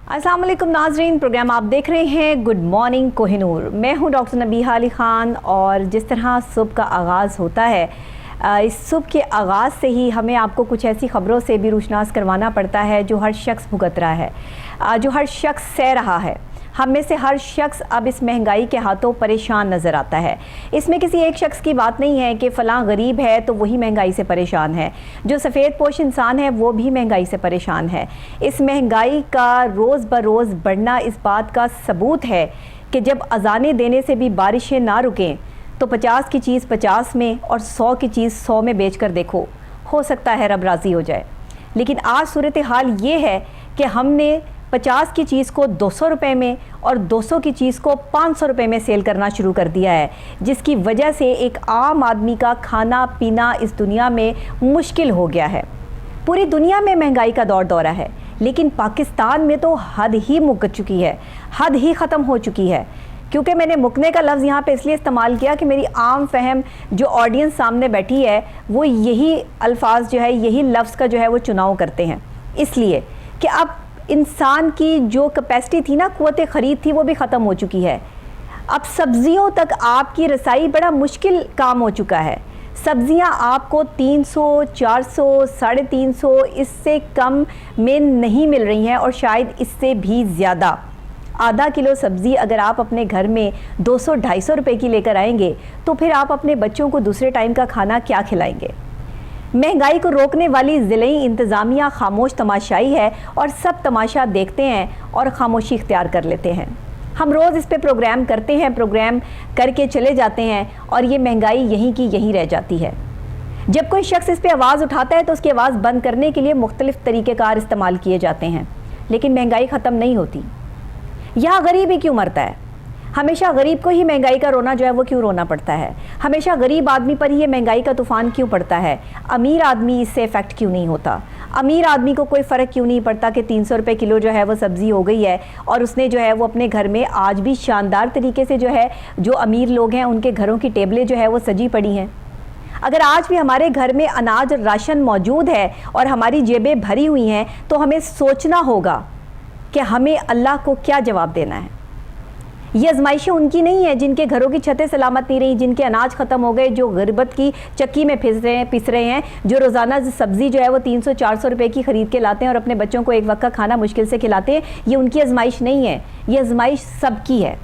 अस्सलाम वालेकुम नाजरीन, प्रोग्राम आप देख रहे हैं गुड मॉर्निंग कोहिनूर। मैं हूं डॉक्टर नबीहा अली ख़ान और जिस तरह सुबह का आगाज़ होता है, इस सुबह के आगाज़ से ही हमें आपको कुछ ऐसी ख़बरों से भी रुशनास करवाना पड़ता है जो हर शख्स भुगत रहा है, जो हर शख्स सह रहा है। हम में से हर शख्स अब इस महंगाई के हाथों परेशान नज़र आता है। इसमें किसी एक शख्स की बात नहीं है कि फ़लाँ गरीब है तो वही महंगाई से परेशान है, जो सफ़ेद पोश इंसान है वो भी महंगाई से परेशान है। इस महंगाई का रोज़ ब रोज़ बढ़ना इस बात का सबूत है कि जब अज़ानें देने से भी बारिशें ना रुकें तो 50 की चीज़ 50 में और 100 की चीज़ 100 में बेच कर देखो, हो सकता है रब राज़ी हो जाए। लेकिन आज सूरत हाल ये है कि हमने 50 की चीज़ को 200 रुपये में और 200 की चीज़ को 500 रुपये में सेल करना शुरू कर दिया है, जिसकी वजह से एक आम आदमी का खाना पीना इस दुनिया में मुश्किल हो गया है। पूरी दुनिया में महंगाई का दौरा है, लेकिन पाकिस्तान में तो हद ही मुक चुकी है, हद ही ख़त्म हो चुकी है। क्योंकि मैंने मुकने का लफ्ज़ यहाँ पे इसलिए इस्तेमाल किया कि मेरी आम फहम जो ऑडियंस सामने बैठी है वो यही अल्फाज जो है, यही लफ्ज़ का जो है वो चुनाव करते हैं, इसलिए कि अब इंसान की जो कैपेसिटी थी ना, क़ुव्वत ख़रीद थी, वो भी ख़त्म हो चुकी है। अब सब्ज़ियों तक आपकी रसाई बड़ा मुश्किल काम हो चुका है। सब्ज़ियां आपको 300, 400, 350 इससे कम में नहीं मिल रही हैं और शायद इससे भी ज़्यादा। आधा किलो सब्ज़ी अगर आप अपने घर में 200-250 रुपये की लेकर आएंगे तो फिर आप अपने बच्चों को दूसरे टाइम का खाना क्या खिलाएंगे? महंगाई को रोकने वाली ज़िले इंतज़ामिया खामोश तमाशाई है और सब तमाशा देखते हैं और खामोशी इख्तियार कर लेते हैं। हम रोज़ इस पे प्रोग्राम करते हैं, प्रोग्राम करके चले जाते हैं और ये महंगाई यहीं की यहीं रह जाती है। जब कोई शख्स इस पे आवाज़ उठाता है तो उसकी आवाज़ बंद करने के लिए मुख्तलिफ़ तरीक़ेकार इस्तेमाल किए जाते हैं, लेकिन महंगाई ख़त्म नहीं होती। यहाँ गरीब ही क्यों मरता है? हमेशा गरीब को ही महंगाई का रोना जो है वो क्यों रोना पड़ता है? हमेशा गरीब आदमी पर ही ये महंगाई का तूफ़ान क्यों पड़ता है? अमीर आदमी इससे इफ़ेक्ट क्यों नहीं होता? अमीर आदमी को कोई फ़र्क क्यों नहीं पड़ता कि 300 रुपये किलो जो है वो सब्ज़ी हो गई है और उसने जो है वो अपने घर में आज भी शानदार तरीके से जो है, जो अमीर लोग हैं उनके घरों की टेबलें जो है वो सजी पड़ी हैं। अगर आज भी हमारे घर में अनाज राशन मौजूद है और हमारी जेबें भरी हुई हैं तो हमें सोचना होगा कि हमें अल्लाह को क्या जवाब देना है। ये आजमाइशें उनकी नहीं है जिनके घरों की छतें सलामत नहीं रही, जिनके अनाज ख़त्म हो गए, जो गुर्बत की चक्की में पिस रहे हैं, जो रोज़ाना सब्ज़ी जो है वो 300-400 रुपये की ख़रीद के लाते हैं और अपने बच्चों को एक वक्त का खाना मुश्किल से खिलाते हैं। ये उनकी आजमाइश नहीं है, ये आजमाइश सबकी है,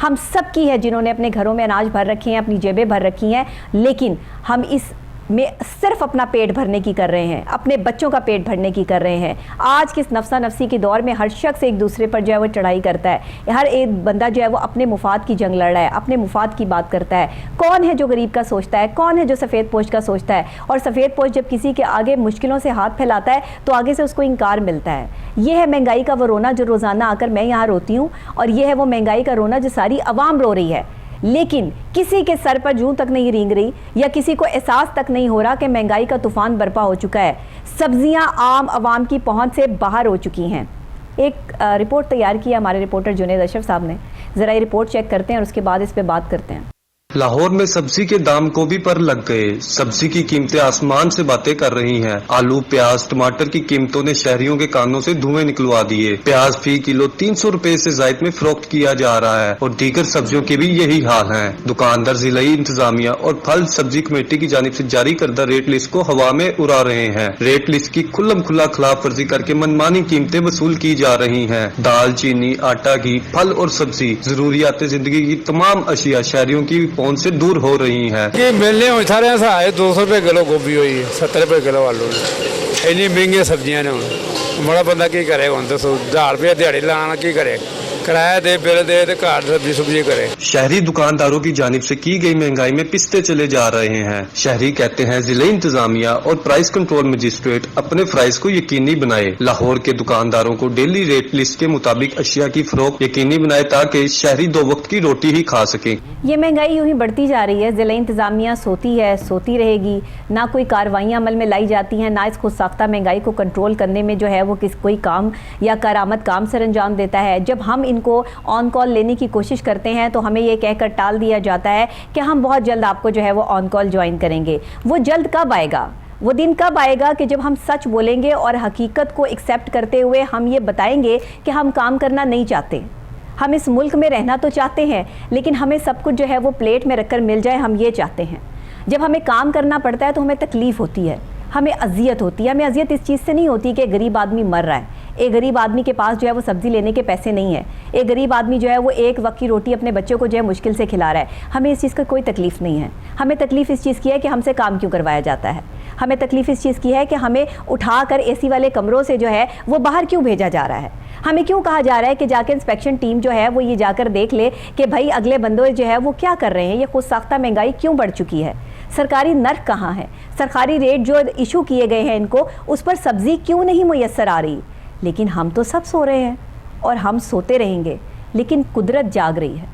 हम सब की है जिन्होंने अपने घरों में अनाज भर रखे हैं, अपनी जेबें भर रखी हैं। लेकिन हम इस में सिर्फ अपना पेट भरने की कर रहे हैं, अपने बच्चों का पेट भरने की कर रहे हैं। आज के इस नफ्सा नफ्सी के दौर में हर शख्स एक दूसरे पर जो है वो चढ़ाई करता है, हर एक बंदा जो है वो अपने मुफाद की जंग लड़ रहा है, अपने मुफाद की बात करता है। कौन है जो गरीब का सोचता है? कौन है जो सफ़ेद पोश का सोचता है? और सफ़ेद पोश जब किसी के आगे मुश्किलों से हाथ फैलाता है तो आगे से उसको इनकार मिलता है। ये है महंगाई का वो रोना जो रोज़ाना आकर मैं यहाँ रोती हूँ, और ये है वो महंगाई का रोना जो सारी आवाम रो रही है, लेकिन किसी के सर पर जूं तक नहीं रेंग रही या किसी को एहसास तक नहीं हो रहा कि महंगाई का तूफान बरपा हो चुका है। सब्जियां आम आवाम की पहुंच से बाहर हो चुकी हैं। एक रिपोर्ट तैयार की है हमारे रिपोर्टर जुनेद अशरफ साहब ने, ज़रा ये रिपोर्ट चेक करते हैं और उसके बाद इस पर बात करते हैं। लाहौर में सब्जी के दाम गोभी पर लग गए। सब्जी की कीमतें आसमान से बातें कर रही हैं। आलू, प्याज, टमाटर की कीमतों ने शहरियों के कानों से धुएं निकलवा दिए। प्याज फी किलो 300 रुपए से जायद में फरोख्त किया जा रहा है और दीगर सब्जियों के भी यही हाल है। दुकानदार जिलाई इंतजामिया और फल सब्जी कमेटी की जानिब से जारी करदा रेट लिस्ट को हवा में उड़ा रहे हैं। रेट लिस्ट की खुल्लम खुला खिलाफ वर्जी करके मनमानी कीमतें वसूल की जा रही है। दाल, चीनी, आटा, घी, फल और सब्जी, जरूरियात जिंदगी की तमाम अशिया शहरियों की से दूर हो रही है। कि मिलने सारे 200 रुपए किलो गोभी हुई है, 70 रुपए किलो आलू, इन्नी महंगी सब्जियां ने। बड़ा बंदा की करे, 1000 रुपये दिहाड़ी लाना की करे, किराया दे, बिल दे, घर सब्जी सुब्जी करे। शहरी दुकानदारों की जानिब से की गई महंगाई में पिसते चले जा रहे हैं। शहरी कहते हैं जिले इंतजामिया और प्राइस कंट्रोल मजिस्ट्रेट अपने प्राइस को यकीनी बनाए। लाहौर के दुकानदारों को डेली रेट लिस्ट के मुताबिक अशिया की फरोख्त यकीनी बनाए ताकि शहरी 2 वक्त की रोटी ही खा सके। ये महंगाई यूं ही बढ़ती जा रही है। जिला इंतजामिया सोती है, सोती रहेगी, ना कोई कार्रवाइयाँ अमल में लाई जाती हैं, ना इस खुद साख्ता महंगाई को कंट्रोल करने में जो है वो कोई काम या कारामद काम सर अंजाम देता है। जब हम इनको ऑन कॉल लेने की कोशिश करते हैं तो हमें ये कहकर टाल दिया जाता है कि हम बहुत जल्द आपको जो है वो ऑन कॉल ज्वाइन करेंगे। वो जल्द कब आएगा? वो दिन कब आएगा कि जब हम सच बोलेंगे और हकीकत को एक्सेप्ट करते हुए हम ये बताएंगे कि हम काम करना नहीं चाहते, हम इस मुल्क में रहना तो चाहते हैं लेकिन हमें सब कुछ जो है वो प्लेट में रखकर मिल जाए, हम ये चाहते हैं। जब हमें काम करना पड़ता है तो हमें तकलीफ़ होती है, हमें अजियत होती है। हमें अजियत इस चीज़ से नहीं होती कि गरीब आदमी मर रहा है, एक गरीब आदमी के पास जो है वो सब्ज़ी लेने के पैसे नहीं है, एक गरीब आदमी जो है वो एक वक्त की रोटी अपने बच्चों को जो है मुश्किल से खिला रहा है। हमें इस चीज़ का कोई तकलीफ़ नहीं है। हमें तकलीफ़ इस चीज़ की है कि हमसे काम क्यों करवाया जाता है। हमें तकलीफ़ इस चीज़ की है कि हमें उठाकर एसी वाले कमरों से जो है वो बाहर क्यों भेजा जा रहा है। हमें क्यों कहा जा रहा है कि जाकर इंस्पेक्शन टीम जो है वो ये जाकर देख ले कि भाई अगले बंदों जो है वो क्या कर रहे हैं, ये खुद साख्ता महंगाई क्यों बढ़ चुकी है, सरकारी नर्क कहाँ है, सरकारी रेट जो इशू किए गए हैं इनको, उस पर सब्ज़ी क्यों नहीं मुयस्सर आ रही। लेकिन हम तो सब सो रहे हैं और हम सोते रहेंगे, लेकिन कुदरत जाग रही है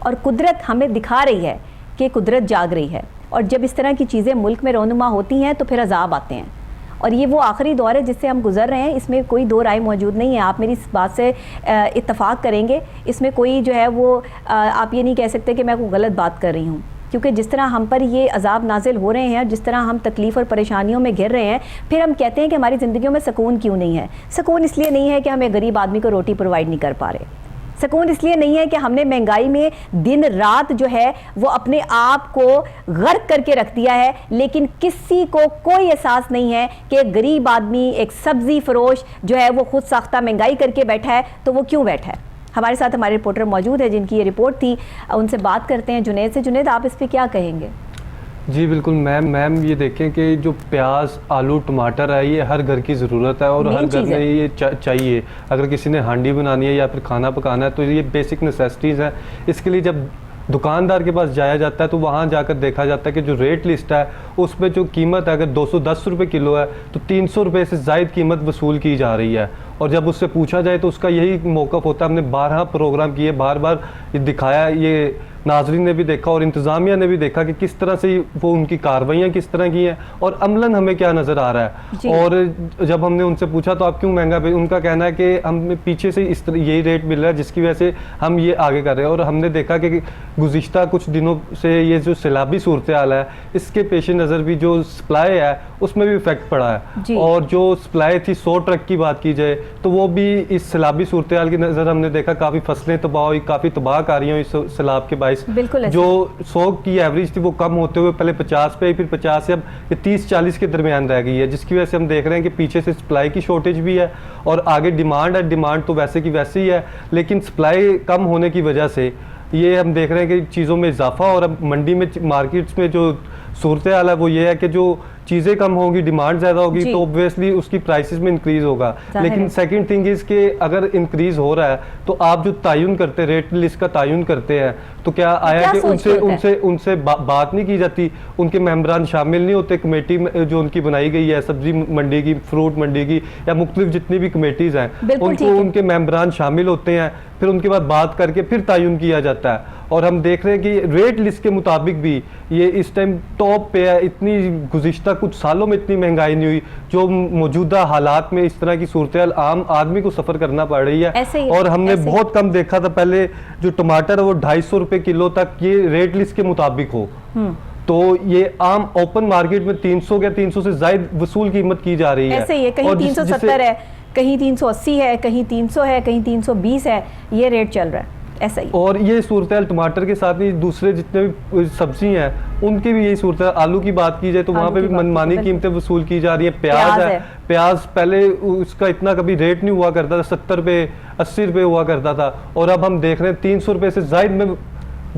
और कुदरत हमें दिखा रही है कि कुदरत जाग रही है। और जब इस तरह की चीज़ें मुल्क में रोनुमा होती हैं तो फिर अजाब आते हैं। और ये वो आखिरी दौर है जिससे हम गुजर रहे हैं, इसमें कोई दो राय मौजूद नहीं है। आप मेरी इस बात से इत्तफाक करेंगे, इसमें कोई जो है वो आप ये नहीं कह सकते कि मैं कोई गलत बात कर रही हूँ, क्योंकि जिस तरह हम पर ये अजाब नाजिल हो रहे हैं, जिस तरह हम तकलीफ़ और परेशानियों में घिर रहे हैं, फिर हम कहते हैं कि हमारी ज़िंदगियों में सुकून क्यों नहीं है। सुकून इसलिए नहीं है कि हम एक गरीब आदमी को रोटी प्रोवाइड नहीं कर पा रहे, सुकून इसलिए नहीं है कि हमने महंगाई में दिन रात जो है वो अपने आप को गर्क करके रख दिया है, लेकिन किसी को कोई एहसास नहीं है कि एक गरीब आदमी, एक सब्ज़ी फरोश जो है वो खुद साख्ता महंगाई करके बैठा है, तो वो क्यों बैठा है। हमारे साथ हमारे रिपोर्टर मौजूद है जिनकी ये रिपोर्ट थी, उनसे बात करते हैं। जुनैद से। जुनैद, आप इस पर क्या कहेंगे? जी बिल्कुल मैम ये देखें कि जो प्याज, आलू, टमाटर है ये हर घर की ज़रूरत है और हर घर में ये चाहिए। अगर किसी ने हांडी बनानी है या फिर खाना पकाना है तो ये बेसिक नेसेसिटीज़ है। इसके लिए जब दुकानदार के पास जाया जाता है तो वहाँ जाकर देखा जाता है कि जो रेट लिस्ट है उसमें जो कीमत है, अगर 210 रुपये किलो है तो 300 रुपये से ज़ायद कीमत वसूल की जा रही है। और जब उससे पूछा जाए तो उसका यही मौक़िफ़ होता है। हमने 12 प्रोग्राम किए, बार बार दिखाया, ये नाजरीन ने भी देखा और इंतज़ामिया ने भी देखा कि किस तरह से वो उनकी कार्रवाइयाँ किस तरह की हैं और अमलन हमें क्या नज़र आ रहा है। और जब हमने उनसे पूछा तो आप क्यों महंगा पे, उनका कहना है कि हमें पीछे से इस तरह यही रेट मिल रहा है जिसकी वजह से हम ये आगे कर रहे हैं। और हमने देखा कि गुज़िश्ता कुछ दिनों से ये जो सैलाबी सूरत हाल है इसके पेश नज़र भी जो सप्लाई है उसमें भी इफेक्ट पड़ा है। और जो सप्लाई थी 100 ट्रक की बात की जाए तो वो भी इस सैलाबी सूरत हाल की नज़र हमने देखा काफ़ी फसलें तबाह हुई, काफ़ी तबाहकारियाँ हुई इस सैलाब के बायस। जो 100 की एवरेज थी वो कम होते हुए पहले 50 पे, फिर 50 से अब ये 30-40 के दरमियान रह गई है, जिसकी वजह से हम देख रहे हैं कि पीछे से सप्लाई की शॉर्टेज भी है और आगे डिमांड है। डिमांड तो वैसे की वैसे ही है, लेकिन सप्लाई कम होने की वजह से ये हम देख रहे हैं कि चीज़ों में इजाफा। और अब मंडी में, मार्केट्स में जो सूरत हाल है वो ये है कि जो चीज़ें कम होंगी, डिमांड ज़्यादा होगी तो ऑब्वियसली उसकी प्राइसेस में इंक्रीज़ होगा। लेकिन सेकंड थिंग इज़ कि अगर इंक्रीज़ हो रहा है तो आप जो तायुन करते, रेट लिस्ट का तायुन करते हैं, तो क्या आया कि उनसे बात नहीं की जाती, उनके मेंबरान शामिल नहीं होते कमेटी में जो उनकी बनाई गई है, सब्जी मंडी की, फ्रूट मंडी की या मुख्तलिफ जितनी भी कमेटीज़ हैं उनको उनके मेंबरान शामिल होते हैं, फिर उनके बाद बात करके फिर तायुन किया जाता है। और हम देख रहे हैं कि रेट लिस्ट के मुताबिक भी ये इस टाइम टॉप पे है। इतनी गुज़िश्ता कुछ सालों में इतनी महंगाई नहीं हुई जो मौजूदा हालात में इस तरह की सूरत आम आदमी को सफ़र करना पड़ रही है। और हमने बहुत कम देखा था पहले, जो टमाटर है वो 250 रुपये किलो तक ये रेट लिस्ट के मुताबिक हो, तो ये आम ओपन मार्केट में 300 या 300 से ज़ायद वसूल कीमत की जा रही है। ऐसे ही है, कहीं 370 है, कहीं 380 है, कहीं 300 है, कहीं 320 है, ये रेट चल रहा है ऐसा ही। और ये सूरत हाल टमाटर के साथ ही दूसरे जितने भी सब्जी हैं उनकी भी यही सूरत है। आलू की बात की जाए तो वहाँ पे भी मनमानी कीमतें वसूल की जा रही है। प्याज है, प्याज पहले उसका इतना कभी रेट नहीं हुआ करता था, 70 रुपये 80 रुपये हुआ करता था, और अब हम देख रहे हैं 300 रुपये से ज़ायद में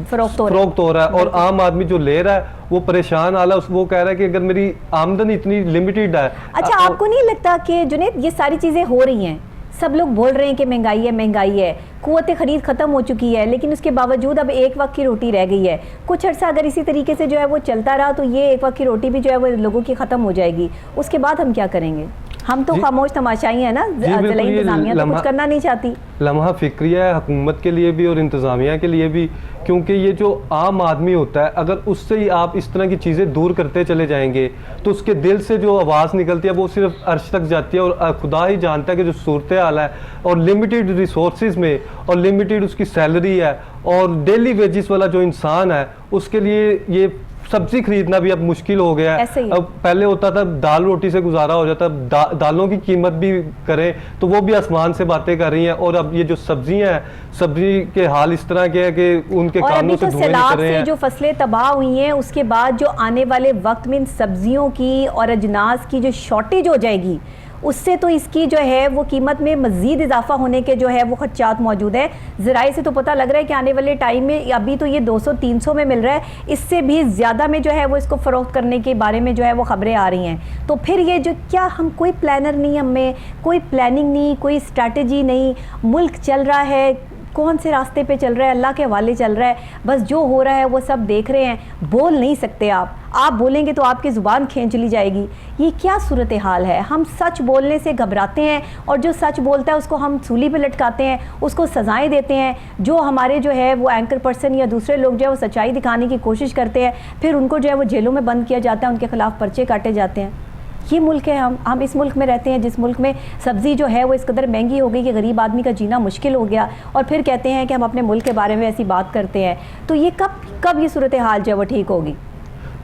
फरोख्त हो रहा है। और आम आदमी जो ले रहा है वो परेशान हाल है, वो कह रहा है कि अगर मेरी आमदनी इतनी लिमिटेड है। अच्छा, आपको नहीं लगता कि जुनैद ये सारी चीज़ें हो रही हैं, सब लोग बोल रहे हैं कि महंगाई है, कुव्वत खरीद ख़त्म हो चुकी है, लेकिन उसके बावजूद अब एक वक्त की रोटी रह गई है। कुछ अर्सा अगर इसी तरीके से जो है वो चलता रहा तो ये एक वक्त की रोटी भी जो है वो लोगों की ख़त्म हो जाएगी। उसके बाद हम क्या करेंगे? हम तो खामोश तमाशाई है ना, इंतजामिया तो कुछ करना नहीं चाहती। लम्हा फिक्रिया है हुकूमत के लिए भी और इंतजामिया के लिए भी, क्योंकि ये जो आम आदमी होता है अगर उससे ही आप इस तरह की चीज़ें दूर करते चले जाएंगे तो उसके दिल से जो आवाज़ निकलती है वो सिर्फ अर्श तक जाती है। और खुदा ही जानता है कि जो सूरत हाल है और लिमिटेड रिसोर्सेज में और लिमिटेड उसकी सैलरी है और डेली वेजिस वाला जो इंसान है उसके लिए ये सब्जी खरीदना भी अब मुश्किल हो गया है। ऐसे ही। अब पहले होता था दाल रोटी से गुजारा हो जाता, दालों की कीमत भी करें तो वो भी आसमान से बातें कर रही हैं। और अब ये जो सब्जियां हैं, सब्जी के हाल इस तरह के हैं कि उनके और कानों अभी से तो धुएं निकल सैलाब रहे से हैं। जो फसलें तबाह हुई हैं, उसके बाद जो आने वाले वक्त में इन सब्जियों की और अजनास की जो शॉर्टेज हो जाएगी, उससे तो इसकी जो है वो कीमत में मज़ीद इजाफा होने के जो है वो खदशात मौजूद है। ज़राए से तो पता लग रहा है कि आने वाले टाइम में अभी तो ये 200-300 में मिल रहा है, इससे भी ज़्यादा में जो है वो इसको फ़रोख्त करने के बारे में जो है वो ख़बरें आ रही हैं। तो फिर ये जो क्या हम कोई प्लानर नहीं, हमें कोई प्लानिंग नहीं, कोई स्ट्रैटेजी नहीं, मुल्क चल रहा है कौन से रास्ते पे चल रहा है, अल्लाह के हवाले चल रहा है, बस जो हो रहा है वो सब देख रहे हैं, बोल नहीं सकते आप बोलेंगे तो आपकी ज़ुबान खींच ली जाएगी। ये क्या सूरत हाल है? हम सच बोलने से घबराते हैं और जो सच बोलता है उसको हम सूली पे लटकाते हैं, उसको सज़ाएं देते हैं। जो हमारे जो है वो एंकर पर्सन या दूसरे लोग जो है वो सच्चाई दिखाने की कोशिश करते हैं, फिर उनको जो है वो जेलों में बंद किया जाता है, उनके खिलाफ पर्चे काटे जाते हैं। ये मुल्क है, हम इस मुल्क में रहते हैं जिस मुल्क में सब्ज़ी जो है वो इस कदर महंगी हो गई कि गरीब आदमी का जीना मुश्किल हो गया, और फिर कहते हैं कि हम अपने मुल्क के बारे में ऐसी बात करते हैं। तो ये कब ये सूरत हाल जो है वो ठीक होगी?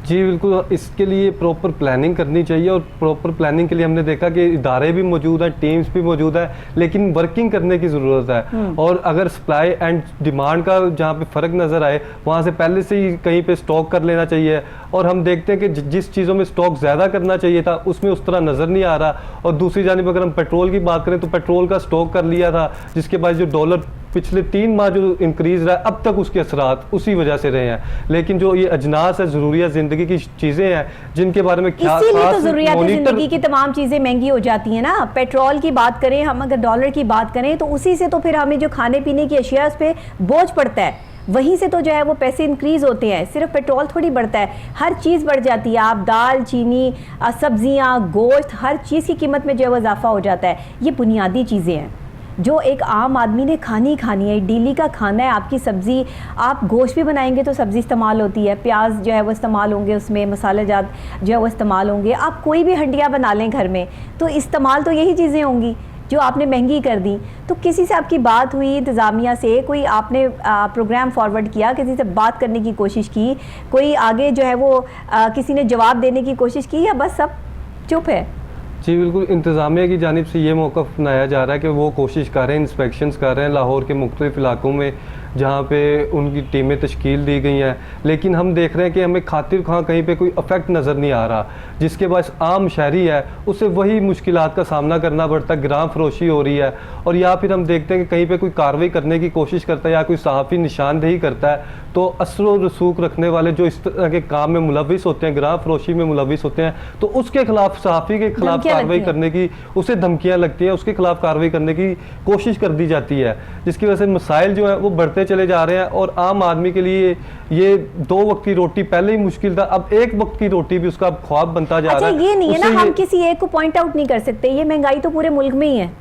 जी बिल्कुल, इसके लिए प्रॉपर प्लानिंग करनी चाहिए। और प्रॉपर प्लानिंग के लिए हमने देखा कि इदारे भी मौजूद हैं, टीम्स भी मौजूद है, लेकिन वर्किंग करने की ज़रूरत है। और अगर सप्लाई एंड डिमांड का जहाँ पे फ़र्क नज़र आए, वहाँ से पहले से ही कहीं पे स्टॉक कर लेना चाहिए। और हम देखते हैं कि जिस चीज़ों में स्टॉक ज़्यादा करना चाहिए था उसमें उस तरह नज़र नहीं आ रहा। और दूसरी जानिब अगर हम पेट्रोल की बात करें तो पेट्रोल का स्टॉक कर लिया था, जिसके बाद जो डॉलर पिछले 3 माह जो इंक्रीज रहा है, अब तक उसके असरात उसी वजह से रहे हैं। लेकिन जो ये अजनास है, ज़रूरियात ज़िंदगी की चीज़ें हैं जिनके बारे में क्या इसीलिए तो ज़रूरियात ज़िंदगी की तमाम चीज़ें महंगी हो जाती हैं ना। पेट्रोल की बात करें हम, अगर डॉलर की बात करें तो उसी से तो फिर हमें जो खाने पीने की अशिया उस पर बोझ पड़ता है, वहीं से तो जो है वो पैसे इंक्रीज होते हैं। सिर्फ पेट्रोल थोड़ी बढ़ता है, हर चीज़ बढ़ जाती है। आप दाल, चीनी, सब्जियां, गोश्त, हर चीज़ की कीमत में जो है वो इजाफा हो जाता है। ये बुनियादी चीज़ें हैं जो एक आम आदमी ने खानी है, डेली का खाना है। आपकी सब्ज़ी, आप गोश्त भी बनाएंगे तो सब्ज़ी इस्तेमाल होती है, प्याज जो है वो इस्तेमाल होंगे, उसमें मसाले जात जो है वो इस्तेमाल होंगे। आप कोई भी हंडिया बना लें घर में तो इस्तेमाल तो यही चीज़ें होंगी जो आपने महंगी कर दी। तो किसी से आपकी बात हुई इंतज़ामिया से, कोई आपने प्रोग्राम फॉरवर्ड किया, किसी से बात करने की कोशिश की, कोई आगे जो है वो किसी ने जवाब देने की कोशिश की, या बस सब चुप है? जी बिल्कुल, इंतज़ामिया की जानिब से ये मौका अपनाया जा रहा है कि वो कोशिश कर रहे हैं, इंस्पेक्शंस कर रहे हैं लाहौर के मुख्तलिफ इलाकों में जहाँ पे उनकी टीमें तश्कील दी गई हैं। लेकिन हम देख रहे हैं कि हमें खातिर खां कहीं पे कोई इफेक्ट नज़र नहीं आ रहा, जिसके बाद आम शहरी है उसे वही मुश्किलात का सामना करना पड़ता है, ग्राम फरोशी हो रही है। और या फिर हम देखते हैं कि कहीं पे कोई कार्रवाई करने की कोशिश करता है या कोई सहाफ़ी निशानदेही करता है तो असर व रसूख रखने वाले जो इस तरह के काम में मुलविस होते हैं, ग्राम फरोशी में मुलविस होते हैं, तो उसके खिलाफ, सहाफ़ी के खिलाफ कार्रवाई करने की, उसे धमकियाँ लगती हैं, उसके खिलाफ कार्रवाई करने की कोशिश कर दी जाती है, जिसकी वजह से मसाइल जो है वो बढ़ते चले जा रहे हैं। और आम आदमी के लिए ये 2 वक्त की रोटी पहले ही मुश्किल था, अब 1 वक्त की रोटी भी उसका ख्वाब बनता जा रहा है। ये नहीं है ना, हम किसी एक को पॉइंट आउट नहीं कर सकते। ये महंगाई तो पूरे मुल्क में ही है,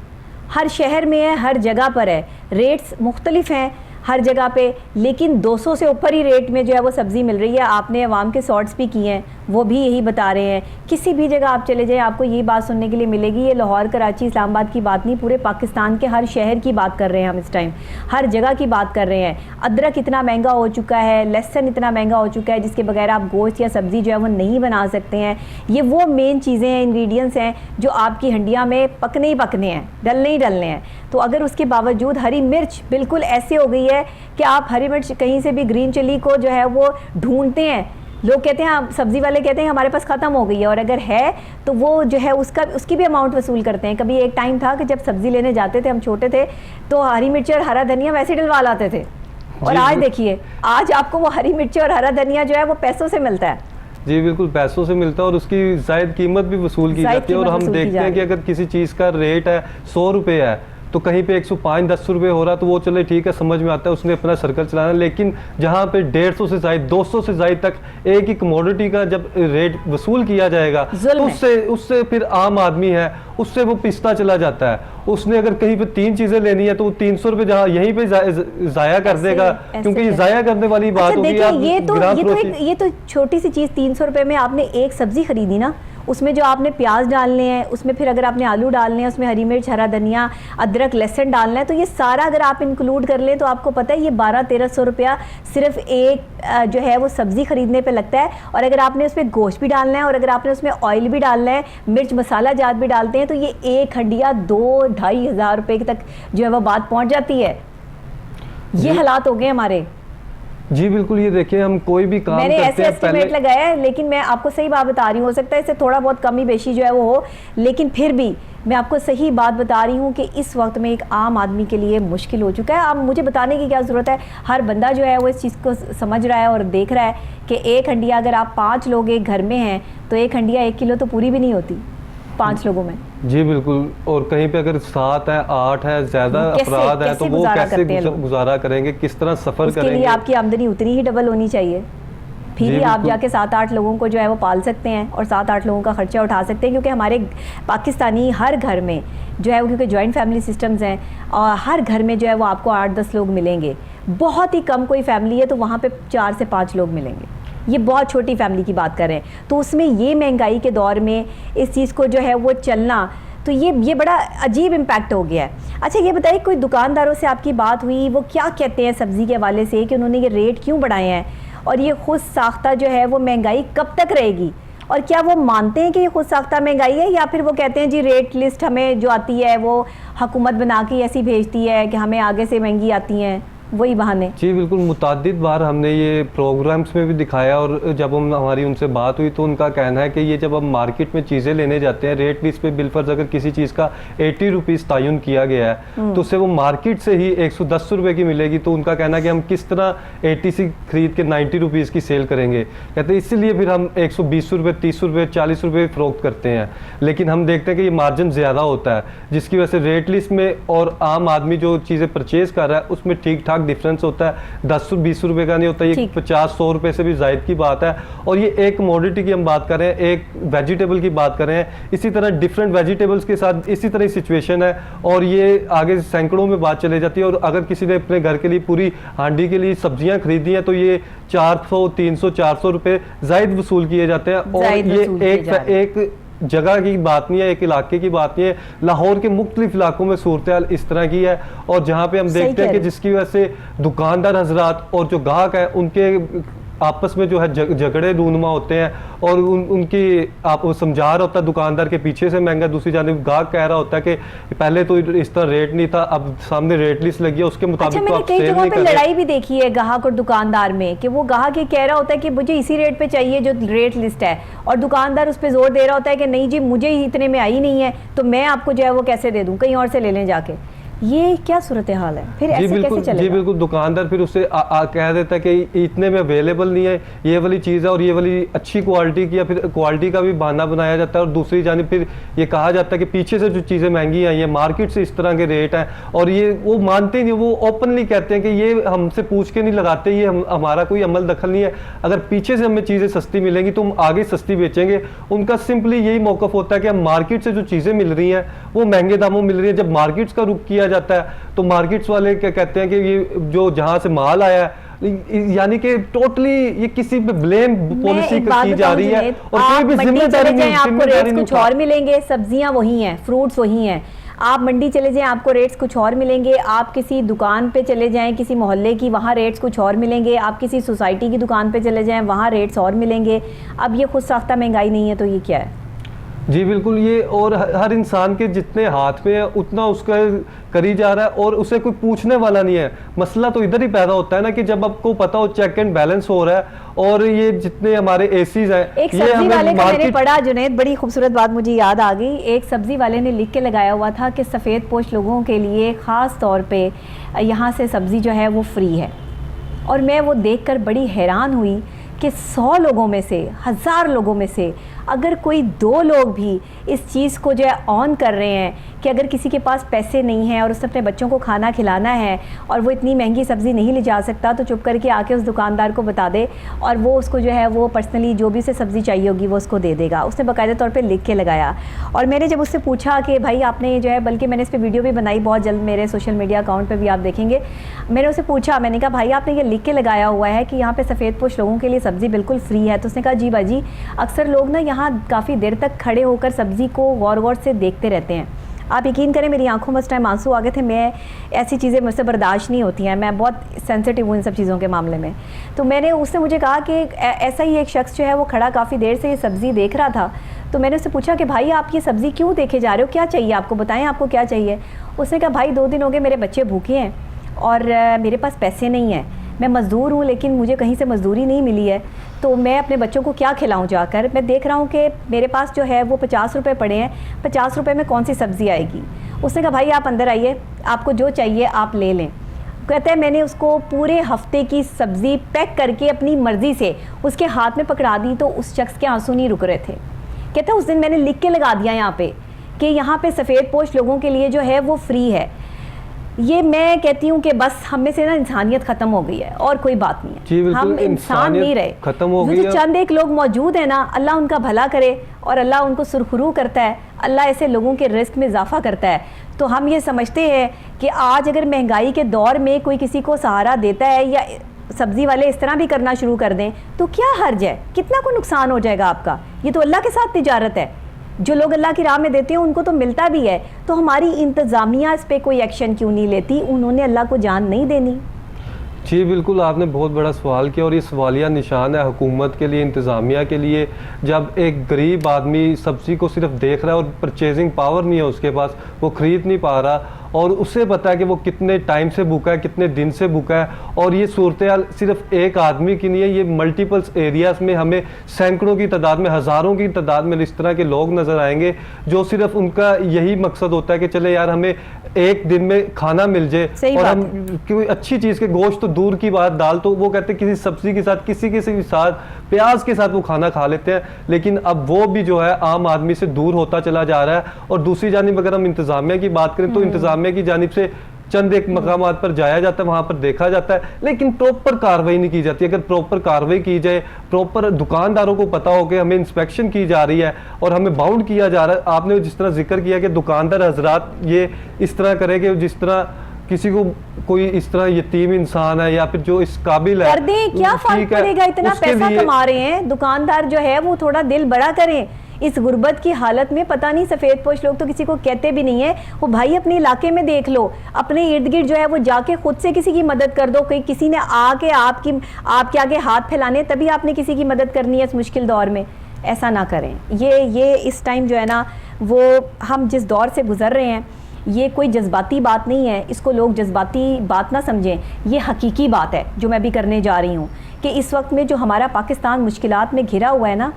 हर शहर में है, हर जगह पर है। रेट्स मुख्तलिफ हैं हर जगह पे, लेकिन 200 से ऊपर ही रेट में जो है वो सब्ज़ी मिल रही है। आपने अवाम के शॉर्ट्स भी किए हैं, वो भी यही बता रहे हैं। किसी भी जगह आप चले जाएं आपको यही बात सुनने के लिए मिलेगी। ये लाहौर, कराची, इस्लामाबाद की बात नहीं, पूरे पाकिस्तान के हर शहर की बात कर रहे हैं हम इस टाइम, हर जगह की बात कर रहे हैं। अदरक इतना महंगा हो चुका है, लहसुन इतना महंगा हो चुका है जिसके बगैर आप गोश्त या सब्ज़ी जो है वो नहीं बना सकते हैं। ये वो मेन चीज़ें हैं, इंग्रेडिएंट्स हैं जो आपकी हंडिया में पकने ही पकने हैं, डलने ही डलने हैं। तो अगर उसके बावजूद हरी मिर्च बिल्कुल ऐसे हो गई है कि आप हरी मिर्च कहीं से भी, ग्रीन चिली को जो है वो ढूंढते हैं, लोग कहते हैं, सब्ज़ी वाले कहते हैं हमारे पास ख़त्म हो गई है, और अगर है तो वो जो है उसकी भी अमाउंट वसूल करते हैं। कभी एक टाइम था कि जब सब्ज़ी लेने जाते थे, हम छोटे थे, तो हरी मिर्ची और हरा धनिया वैसे डलवा लाते थे, और आज देखिए, आज आपको वो हरी मिर्ची और हरा धनिया जो है वो पैसों से मिलता है। जी बिल्कुल, पैसों से मिलता है और उसकी जायद कीमत भी वसूल की जाती है। और हम देखते हैं कि अगर किसी चीज़ का रेट है 100 रुपये है तो कहीं पे 105-10 रुपये हो रहा, तो वो चले ठीक है, समझ में आता है, उसने अपना सर्कल चलाना। लेकिन जहाँ पे 150 से ज़ायद, 200 से ज़ायद तक एक ही कमोडिटी का जब रेट वसूल किया जाएगा तो उससे फिर आम आदमी है उससे वो पिसता चला जाता है। उसने अगर कहीं पे 3 चीज़ें लेनी है तो वो 300 रुपये जहाँ यहीं पे ज़ाया कर देगा, क्योंकि ये ज़ाया करने वाली बात होगी। ये तो छोटी सी चीज़, 300 रुपये में आपने एक सब्जी खरीदी ना, उसमें जो आपने प्याज डालने हैं, उसमें फिर अगर आपने आलू डालने हैं, उसमें हरी मिर्च, हरा धनिया, अदरक, लहसुन डालना है, तो ये सारा अगर आप इंक्लूड कर लें तो आपको पता है ये 1200-1300 रुपया सिर्फ एक जो है वो सब्ज़ी ख़रीदने पे लगता है। और अगर आपने उसमें गोश्त भी डालना है और अगर आपने उसमें ऑयल भी डालना है, मिर्च मसाला जात भी डालते हैं, तो ये एक हंडिया 2-2.5 हज़ार रुपये तक जो है वो बात पहुँच जाती है। ये हालात हो गए हमारे। जी बिल्कुल, ये देखिए हम कोई भी काम मैंने करते ऐसे हैं एस्टिमेट लगाया है, लेकिन मैं आपको सही बात बता रही हूँ, हो सकता है इससे थोड़ा बहुत कमी बेशी जो है वो हो, लेकिन फिर भी मैं आपको सही बात बता रही हूँ कि इस वक्त में एक आम आदमी के लिए मुश्किल हो चुका है। अब मुझे बताने की क्या ज़रूरत है, हर बंदा जो है वो इस चीज़ को समझ रहा है और देख रहा है कि एक हंडिया अगर आप 5 लोग एक घर में हैं तो एक हंडिया 1 किलो तो पूरी भी नहीं होती 5 लोगों में। जी बिल्कुल, और कहीं पे अगर 7 है 8 है ज़्यादा अफराद है तो वो कैसे गुजारा करेंगे, किस तरह सफ़र करेंगे? उसके लिए आपकी आमदनी उतनी ही डबल होनी चाहिए, फिर ही आप जाके 7-8 लोगों को जो है वो पाल सकते हैं और 7-8 लोगों का खर्चा उठा सकते हैं। क्योंकि हमारे पाकिस्तानी हर घर में जो है वो, क्योंकि जॉइंट फैमिली सिस्टम्स हैं और हर घर में जो है वो आपको 8-10 लोग मिलेंगे। बहुत ही कम कोई फैमिली है तो वहाँ पे 4 से 5 लोग मिलेंगे, ये बहुत छोटी फैमिली की बात कर रहे हैं। तो उसमें ये महंगाई के दौर में इस चीज़ को जो है वो चलना, तो ये बड़ा अजीब इम्पैक्ट हो गया है। अच्छा ये बताइए, कोई दुकानदारों से आपकी बात हुई, वो क्या कहते हैं सब्ज़ी के हवाले से कि उन्होंने ये रेट क्यों बढ़ाए हैं और ये खुद साख्ता जो है वो महंगाई कब तक रहेगी? और क्या वो मानते हैं कि ये खुद साख्ता महंगाई है, या फिर वो कहते हैं जी रेट लिस्ट हमें जो आती है वो हुकूमत बना के ऐसी भेजती है कि हमें आगे से महंगी आती हैं, वही बहाने? जी बिल्कुल, मुतादिद बार हमने ये प्रोग्राम्स में भी दिखाया और जब हमारी उनसे बात हुई तो उनका कहना है कि ये जब हम मार्केट में चीज़ें लेने जाते हैं, रेट लिस्ट पे बिलफर्ज अगर किसी चीज़ का 80 रुपीज़ तयन किया गया है तो उससे वो मार्केट से ही 110 रुपये की मिलेगी, तो उनका कहना है कि हम किस तरह 80 से खरीद के 90 रुपीज़ की सेल करेंगे। कहते हैं इसीलिए फिर हम 120 रुपये, 30 रुपये, 40 रुपये फ़रोख्त करते हैं, लेकिन हम देखते हैं कि ये मार्जिन ज़्यादा होता है, जिसकी वजह से रेट लिस्ट में और आम आदमी जो चीज़ें परचेज़ कर रहा है उसमें ठीक ठाक डिफरेंस होता है। 10-20 रुपए का नहीं होता, ये 50-100 रुपए से भी जायद की बात है। और ये एक कमोडिटी की हम बात कर रहे हैं, एक वेजिटेबल की बात कर रहे हैं, इसी तरह डिफरेंट वेजिटेबल्स के साथ इसी तरह सिचुएशन है और ये आगे सैकड़ों में बात चले जाती है। और अगर किसी ने अपने घर के लिए पूरी हांडी के लिए सब्जियां खरीदी हैं तो ये 400, 300, 400 रुपए जायद वसूल किए जाते हैं। और ये एक जगह की बात नहीं है, एक इलाके की बात नहीं है, लाहौर के मुख्तलिफ इलाकों में सूरत हाल इस तरह की है। और जहाँ पे हम देखते हैं कि जिसकी वजह से दुकानदार हजरात और जो ग्राहक है उनके आपस में जो है झगड़े रूनुमा होते हैं और उनकी आप समझा रहा होता है दुकानदार के पीछे से महंगा, दूसरी जानिब ग्राहक कह रहा होता है कि पहले तो इस तरह रेट नहीं था, अब सामने रेट लिस्ट लगी है उसके मुताबिक। अच्छा, मैंने कई जगहों पे लड़ाई भी देखी है ग्राहक और दुकानदार में कि वो ग्राहक ये कह रहा होता है कि मुझे इसी रेट पे चाहिए जो रेट लिस्ट है, और दुकानदार उस पर जोर दे रहा होता है कि नहीं जी मुझे इतने में आई नहीं है तो मैं आपको जो है वो कैसे दे दूं, कहीं और से ले लें जाके। ये क्या सूरत हाल है? फिर ऐसे कैसे चलेगा? जी बिल्कुल, दुकानदार फिर उससे कह देता है कि इतने में अवेलेबल नहीं है, ये वाली चीज़ है और ये वाली अच्छी क्वालिटी की, या फिर क्वालिटी का भी बहाना बनाया जाता है। और दूसरी जानिब फिर ये कहा जाता है कि पीछे से जो चीज़ें महंगी आई हैं मार्केट से इस तरह के रेट हैं, और ये वो मानते नहीं, वो ओपनली कहते हैं कि ये हमसे पूछ के नहीं लगाते, ये हमारा कोई अमल दखल नहीं है, अगर पीछे से हमें चीज़ें सस्ती मिलेंगी तो हम आगे सस्ती बेचेंगे। उनका सिंपली यही मौक़िफ़ होता है कि हम मार्केट से जो चीज़ें मिल रही हैं वो महंगे दामों मिल रही है। जब मार्केट्स का रुख किया जाता है तो मार्केट्स वाले क्या कहते हैं कि ये जो जहां से माल आया है, यानी कि टोटली ये किसी पे ब्लेम पॉलिसी की जा रही है और कोई भी जिम्मेदारी नहीं। आपको रेट्स कुछ और मिलेंगे, सब्जियां वही हैं, फ्रूट्स वही हैं। आप मंडी चले जाएं आपको रेट्स कुछ और मिलेंगे, आप किसी दुकान पे चले जाएं किसी मोहल्ले की, वहाँ रेट्स कुछ और मिलेंगे, आप किसी सोसाइटी की दुकान पे चले जाएं वहाँ रेट्स और मिलेंगे। अब ये खुद साख्ता महंगाई नहीं है तो ये क्या है? जी बिल्कुल, ये और हर इंसान के जितने हाथ में है उतना उसका करी जा रहा है और उसे कोई पूछने वाला नहीं है। मसला तो इधर ही पैदा होता है ना कि जब आपको पता हो चेक एंड बैलेंस हो रहा है और ये जितने हमारे एसीज हैं, एक सब्जी वाले का मैंने पढ़ा जुनैद, बड़ी खूबसूरत बात मुझे याद आ गई। एक सब्जी वाले ने लिख के लगाया हुआ था कि सफ़ेद पोश लोगों के लिए ख़ास तौर पे यहाँ से सब्ज़ी जो है वो फ्री है। और मैं वो देखकर बड़ी हैरान हुई कि 100 लोगों में से, 1000 लोगों में से अगर कोई 2 लोग भी इस चीज़ को जो है ऑन कर रहे हैं कि अगर किसी के पास पैसे नहीं हैं और उसने अपने बच्चों को खाना खिलाना है और वो इतनी महंगी सब्ज़ी नहीं ले जा सकता, तो चुप करके आके उस दुकानदार को बता दे और वो उसको जो है वो पर्सनली जो भी उसे सब्ज़ी चाहिए होगी वो उसको दे देगा। उसने बाकायदा तौर पे लिख के लगाया। और मैंने जब उससे पूछा कि भाई आपने जो है, बल्कि मैंने इस पर वीडियो भी बनाई बहुत जल्द मेरे सोशल मीडिया अकाउंट पर भी आप देखेंगे, मैंने उससे पूछा, मैंने कहा भाई आपने ये लिख के लगाया हुआ है कि यहाँ पर सफ़ेद पोश लोगों के लिए सब्ज़ी बिल्कुल फ्री है। तो उसने कहा जी बाजी, अक्सर लोग ना यहाँ काफ़ी देर तक खड़े होकर सब्ज़ी को गौर गौर से देखते रहते हैं। आप यकीन करें मेरी आंखों में उस टाइम आंसू आ गए थे। मैं ऐसी चीज़ें मुझसे बर्दाश्त नहीं होती हैं, मैं बहुत सेंसिटिव हूँ इन सब चीज़ों के मामले में। तो मैंने उसने मुझे कहा कि ऐसा ही एक शख्स जो है वो खड़ा काफ़ी देर से ये सब्ज़ी देख रहा था। तो मैंने उससे पूछा कि भाई आप ये सब्ज़ी क्यों देखे जा रहे हो, क्या चाहिए आपको, बताएं आपको क्या चाहिए। उसने कहा भाई 2 दिन हो गए मेरे बच्चे भूखे हैं और मेरे पास पैसे नहीं हैं, मैं मज़दूर हूँ लेकिन मुझे कहीं से मज़दूरी नहीं मिली है, तो मैं अपने बच्चों को क्या खिलाऊं जाकर। मैं देख रहा हूँ कि मेरे पास जो है वो 50 रुपये पड़े हैं, 50 रुपये में कौन सी सब्ज़ी आएगी। उसने कहा भाई आप अंदर आइए, आपको जो चाहिए आप ले लें। कहते हैं मैंने उसको पूरे हफ्ते की सब्ज़ी पैक करके अपनी मर्ज़ी से उसके हाथ में पकड़ा दी, तो उस शख्स के आंसू नहीं रुक रहे थे। कहते हैं उस दिन मैंने लिख के लगा दिया यहाँ पे कि यहाँ पे सफ़ेद पोश लोगों के लिए जो है वो फ्री है। ये मैं कहती हूँ कि बस हम में से ना इंसानियत खत्म हो गई है और कोई बात नहीं है। जी बिल्कुल, हम इंसान नहीं रहे, खत्म हो गई जो है। चंद एक लोग मौजूद है ना, अल्लाह उनका भला करे और अल्लाह उनको सुरखरू करता है, अल्लाह ऐसे लोगों के रिस्क में इजाफा करता है। तो हम ये समझते हैं कि आज अगर महंगाई के दौर में कोई किसी को सहारा देता है या सब्ज़ी वाले इस तरह भी करना शुरू कर दें तो क्या हर्ज है, कितना को नुकसान हो जाएगा आपका। ये तो अल्लाह के साथ तिजारत है, जो लोग अल्लाह की राह में देते हैं उनको तो मिलता भी है। तो हमारी इंतज़ामिया इस पर कोई एक्शन क्यों नहीं लेती, उन्होंने अल्लाह को जान नहीं देनी। जी बिल्कुल, आपने बहुत बड़ा सवाल किया और ये सवालिया निशान है हुकूमत के लिए, इंतज़ामिया के लिए। जब एक गरीब आदमी सब्ज़ी को सिर्फ देख रहा है और परचेजिंग पावर नहीं है उसके पास, वो ख़रीद नहीं पा रहा और उसे पता है कि वो कितने टाइम से भूखा है, कितने दिन से भूखा है। और ये सूरत सिर्फ एक आदमी की नहीं है, ये मल्टीपल्स एरियाज़ में हमें सैकड़ों की तादाद में, हज़ारों की तादाद में इस तरह के लोग नज़र आएंगे जो सिर्फ उनका यही मकसद होता है कि चले यार हमें एक दिन में खाना मिल जाए। और हम कोई अच्छी चीज़ के, गोश्त तो दूर की बात, दाल तो वो कहते हैं किसी सब्ज़ी के साथ, किसी के साथ, प्याज के साथ वो खाना खा लेते हैं। लेकिन अब वो भी जो है आम आदमी से दूर होता चला जा रहा है। और दूसरी जानिब अगर हम इंतज़ामिया की बात करें तो इंतज़ामिया की जानिब से चंद एक मकामात पर जाया जाता है, वहाँ पर देखा जाता है, लेकिन प्रॉपर कार्रवाई नहीं की जाती। अगर प्रॉपर कार्रवाई की जाए, प्रॉपर दुकानदारों को पता हो कि हमें इंस्पेक्शन की जा रही है और हमें बाउंड किया जा रहा है। आपने जिस तरह जिक्र किया कि दुकानदार हजरात ये इस तरह करें कि जिस तरह किसी को कोई इस तरह यतीम इंसान है या फिर जो इस काबिल है, कर दें, क्या फर्क पड़ेगा, इतना पैसा कमा रहे हैं दुकानदार जो है वो थोड़ा दिल बड़ा करें। इस गुर्बत की हालत में पता नहीं सफ़ेद पोश लोग तो किसी को कहते भी नहीं है। वो भाई अपने इलाके में देख लो, अपने इर्द गिर्द जो है वो जाके खुद से किसी की मदद कर दो। कोई किसी ने आके आपके आगे हाथ फैलाने तभी आपने किसी की मदद करनी है इस मुश्किल दौर में। ऐसा ना करें। ये इस टाइम जो है ना, वो हम जिस दौर से गुजर रहे हैं, ये कोई जज्बाती बात नहीं है, इसको लोग जज्बाती बात ना समझें। ये हकीकी बात है जो मैं भी करने जा रही हूँ कि इस वक्त में जो हमारा पाकिस्तान मुश्किलात में घिरा हुआ है ना,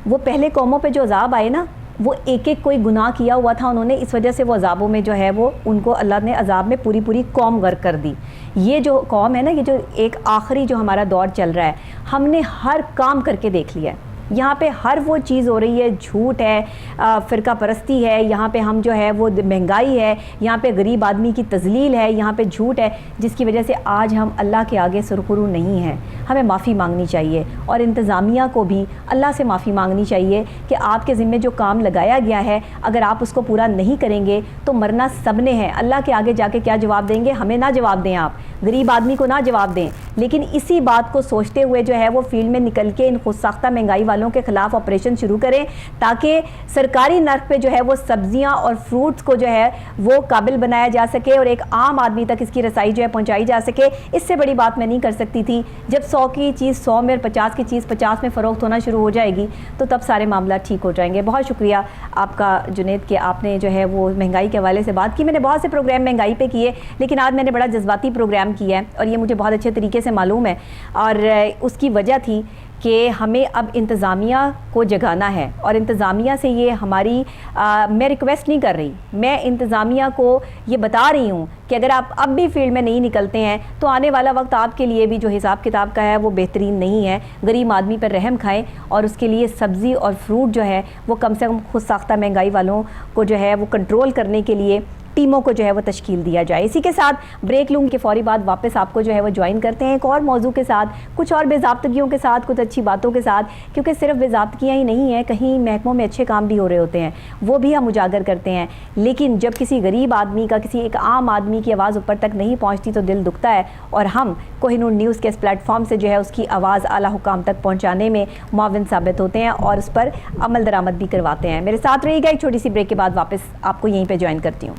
वो पहले कौमों पे जो अजाब आए ना, वो एक एक कोई गुनाह किया हुआ था उन्होंने, इस वजह से वो अजाबों में जो है वो उनको अल्लाह ने अजाब में पूरी पूरी कौम गर्क कर दी। ये जो कौम है ना, ये जो एक आखिरी जो हमारा दौर चल रहा है, हमने हर काम करके देख लिया है। यहाँ पे हर वो चीज़ हो रही है, झूठ है, फ़िरका परस्ती है, यहाँ पे हम जो है वो महंगाई है, यहाँ पे गरीब आदमी की तज़लील है, यहाँ पे झूठ है, जिसकी वजह से आज हम अल्लाह के आगे सुरखरू नहीं हैं। हमें माफ़ी मांगनी चाहिए और इंतज़ामिया को भी अल्लाह से माफ़ी मांगनी चाहिए कि आपके ज़िम्मे जो काम लगाया गया है, अगर आप उसको पूरा नहीं करेंगे तो मरना सब ने है। अल्लाह के आगे जाके क्या जवाब देंगे? हमें ना जवाब दें, आप गरीब आदमी को ना जवाब दें। लेकिन इसी बात को सोचते हुए जो है वो फील्ड में निकल के इन खुद साख्ता महंगाई वालों के खिलाफ ऑपरेशन शुरू करें, ताकि सरकारी नर्क पे जो है वो सब्जियां और फ्रूट्स को जो है वो काबिल बनाया जा सके और एक आम आदमी तक इसकी रसाई जो है पहुंचाई जा सके। इससे बड़ी बात मैं नहीं कर सकती थी। जब 100 की चीज़ 100 में और 50 की चीज़ 50 में फ़रोख्त होना शुरू हो जाएगी तो तब सारे मामला ठीक हो जाएंगे। बहुत शुक्रिया आपका जुनेद कि आपने जो है वो महंगाई के हवाले से बात की। मैंने बहुत से प्रोग्राम महंगाई पे किए, लेकिन आज मैंने बड़ा जज्बाती प्रोग्राम किया है और ये मुझे बहुत अच्छे तरीके से मालूम है। और उसकी वजह थी कि हमें अब इंतज़ामिया को जगाना है, और इंतज़ामिया से ये हमारी मैं रिक्वेस्ट नहीं कर रही, मैं इंतज़ामिया को ये बता रही हूँ कि अगर आप अब भी फील्ड में नहीं निकलते हैं तो आने वाला वक्त आपके लिए भी जो हिसाब किताब का है वो बेहतरीन नहीं है। गरीब आदमी पर रहम खाएं और उसके लिए सब्ज़ी और फ्रूट जो है वो कम से कम खुद साख्ता महंगाई वालों को जो है वो कंट्रोल करने के लिए टीमों को जो है वो तश्कील दिया जाए। इसी के साथ ब्रेक लूँगी के फौरी बाद वापस आपको जो है वो ज्वाइन करते हैं एक और मौजू के साथ, कुछ और बेज़ाब्तगियों के साथ, कुछ अच्छी बातों के साथ, क्योंकि सिर्फ बेज़ाब्तगियाँ ही नहीं हैं, कहीं महकमों में अच्छे काम भी हो रहे होते हैं, वो भी हम उजागर करते हैं। लेकिन जब किसी गरीब आदमी का, किसी एक आम आदमी की आवाज़ ऊपर तक नहीं पहुँचती तो दिल दुखता है, और हम कोहिनूर न्यूज़ के इस प्लेटफॉर्म से जो है उसकी आवाज़ आला हुकाम तक पहुँचाने में मुआविन साबित होते हैं और उस पर अमल दरामद भी करवाते हैं। मेरे साथ रहिएगा, एक छोटी सी ब्रेक के बाद वापस आपको यहीं पर ज्वाइन करती हूँ।